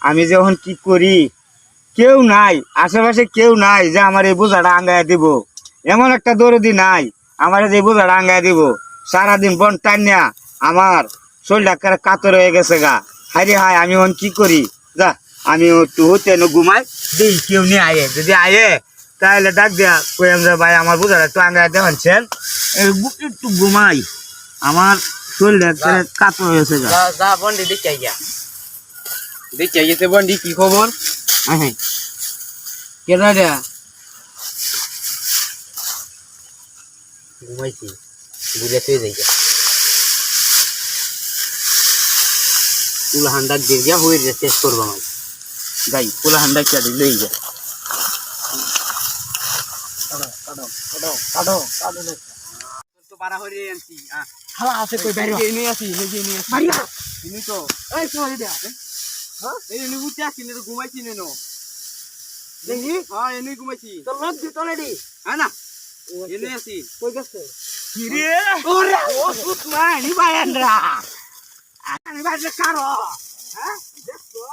আমি যখন কি করি, কেউ নাই আশেপাশে, কেউ নাই যে আমার এই বোঝাটা আঙ্গায় দিব। এমন একটা দরদি নাই আমার যে বোঝাটা আঙ্গায় দিব। সারাদিন বন টানিয়া আমার শরীরটা কাতর হয়ে গেছে গা। হাইরে হাই, আমি এখন কি করি? যা, আমি একটু হতে ঘুমাই দিই, কেউ নিয়ে আয়ে। যদি আয়ে তাহলে ডাক দিয়া কইম যে ভাই আমার বোঝাটা একটু আঙ্গায় দেখাচ্ছেন, একটু ঘুমাই। আমার শরীরটা কাতর হয়েছে গা। যা বন্ডি দেখে গিয়া দেখে গেছে বন্ডি, কি খবর? হ্যাঁ, কেনা রে? ঘুমাইছি, বুঝে তুই যাই কুল হান্ডা দিয়ে গিয়া হয়ে শেষ করবো আমার। যাই পোলা হান্ডা কে লই যা। তো পারা হয়ে আনছি। হালা আছে কই বাইরে? এনে আসি, নিজে নিয়ে আসি। বাইরে ইনি তো এই সময় দিয়া হ্যাঁ এই এনে বুঝতে আসি না, তো ঘুমাইছি নেনো দেখি। হ্যাঁ এনে ঘুমাইছি। তোর লোক দি তোলেডি। হ্যাঁ না এনে আসি। কই গেছে? কি রে? ওরে ও সুতমা নি বাইন্দ্রা। আমি বাইরে কারো। হ্যাঁ দেখো।